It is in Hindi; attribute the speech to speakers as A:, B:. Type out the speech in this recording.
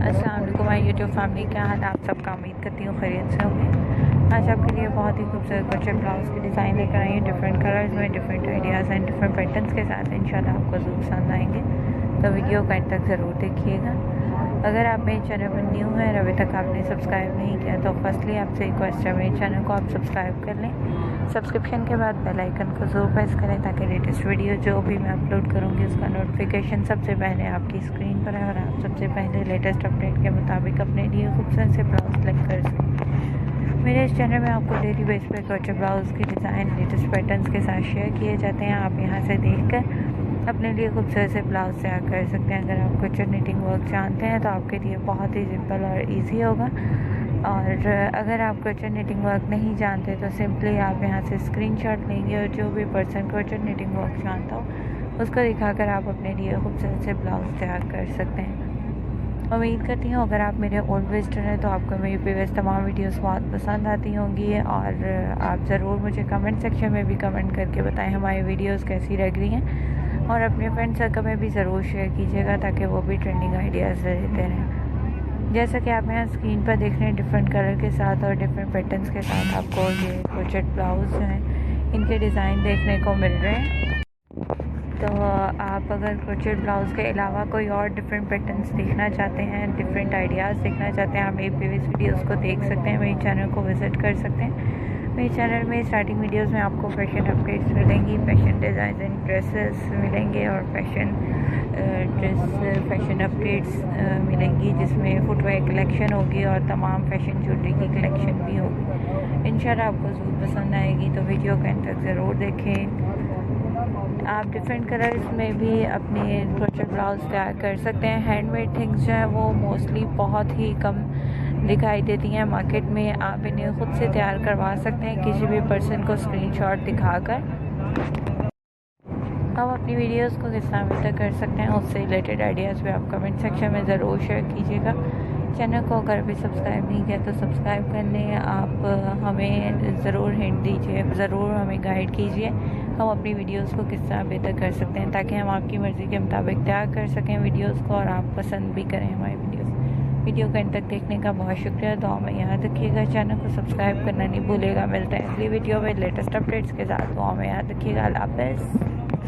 A: अस्सलाम वालेकुम माय यूट्यूब फैमिली, क्या हाल है आप सबका। उम्मीद करती हूँ खैरियत से होंगे। आज आपके लिए बहुत ही खूबसूरत क्रोचेट ब्लाउज की डिज़ाइन लेकर आई हैं, डिफरेंट कलर्स में, different ideas and different patterns के साथ। इंशाल्लाह आपको ज़रूर पसंद आएंगे, तो वीडियो को एंड तक ज़रूर देखिएगा। अगर आप मेरे चैनल पर न्यू हैं और अभी तक आपने सब्सक्राइब नहीं किया तो फर्स्टली आपसे रिक्वेस्ट है, मेरे चैनल को आप सब्सक्राइब कर लें। सब्सक्रिप्शन के बाद बेल आइकन को ज़रूर प्रेस करें ताकि लेटेस्ट वीडियो जो भी मैं अपलोड करूँगी उसका नोटिफिकेशन सबसे पहले आपकी स्क्रीन पर है और आप सबसे पहले लेटेस्ट अपडेट के मुताबिक अपने लिए खूबसूरत से ब्लाउज सेलेक्ट कर सकें। मेरे इस चैनल में आपको डेली बेस पे क्रोचेट ब्लाउज़ की डिज़ाइन लेटेस्ट पैटर्न्स के साथ शेयर किए जाते हैं। आप यहाँ से देखकर अपने लिए खूबसूरत से ब्लाउज तैयार कर सकते हैं। अगर आप क्रोचेट निटिंग वर्क जानते हैं तो आपके लिए बहुत ही सिंपल और इजी होगा, और अगर आप क्रोचेट निटिंग वर्क नहीं जानते तो सिंपली आप यहाँ से स्क्रीनशॉट लेंगे और जो भी पर्सन क्रोचेट निटिंग वर्क जानता हो उसको दिखाकर आप अपने लिए खूबसूरत से ब्लाउज तैयार कर सकते हैं। उम्मीद करती हूँ अगर आप मेरे ओल्ड विजिटर हैं तो आपको मेरी प्रीवियस तमाम वीडियोस बहुत पसंद आती होंगी, और आप ज़रूर मुझे कमेंट सेक्शन में भी कमेंट करके बताएं हमारी वीडियोस कैसी लग रही हैं, और अपने फ्रेंड सर्कल में भी ज़रूर शेयर कीजिएगा ताकि वो भी ट्रेंडिंग आइडियाज़ देते रहें। जैसा कि आप यहाँ स्क्रीन पर देख रहे हैं, डिफरेंट कलर के साथ और डिफरेंट पैटर्न्स के साथ आपको ये क्रोचेट ब्लाउज जो हैं इनके डिज़ाइन देखने को मिल रहे हैं। तो आप अगर क्रोचेट ब्लाउज़ के अलावा कोई और डिफरेंट पैटर्न्स देखना चाहते हैं, डिफरेंट आइडियाज़ देखना चाहते हैं, आप मेरी प्रीवियस वीडियोस को देख सकते हैं, मेरे चैनल को विज़िट कर सकते हैं। मेरे चैनल में स्टार्टिंग वीडियोस में आपको फैशन अपडेट्स मिलेंगी, फैशन डिज़ाइन एंड ड्रेसेस मिलेंगे, और फैशन अपडेट्स मिलेंगी जिसमें फुटवेयर कलेक्शन होगी और तमाम फैशन ज्वेलरी की कलेक्शन भी होगी। इंशाल्लाह आपको ज़रूर पसंद आएगी, तो वीडियो को एंड तक ज़रूर देखें। आप डिफरेंट कलर्स में भी अपने क्रोचेट ब्लाउज तैयार कर सकते हैं। हैंडमेड थिंग्स जो है वो मोस्टली बहुत ही कम दिखाई देती हैं मार्केट में। आप इन्हें ख़ुद से तैयार करवा सकते हैं किसी भी पर्सन को स्क्रीनशॉट दिखाकर। आप अपनी वीडियोस को किस तरह बेहतर कर सकते हैं उससे रिलेटेड आइडियाज़ भी आप कमेंट सेक्शन में ज़रूर शेयर कीजिएगा। चैनल को अगर अभी सब्सक्राइब नहीं किया तो सब्सक्राइब कर लें। आप हमें ज़रूर हिंट दीजिए, ज़रूर हमें गाइड कीजिए हम अपनी वीडियोस को किस तरह बेहतर कर सकते हैं, ताकि हम आपकी मर्ज़ी के मुताबिक तैयार कर सकें वीडियोस को और आप पसंद भी करें हमारी वीडियोस। वीडियो को एंड तक देखने का बहुत शुक्रिया। दुआ में याद रखिएगा, चैनल को सब्सक्राइब करना नहीं भूलेगा। मिलते हैं अगली वीडियो में लेटेस्ट अपडेट्स के साथ। दुआ में याद रखिएगा। अल्लाह हाफ़िज़।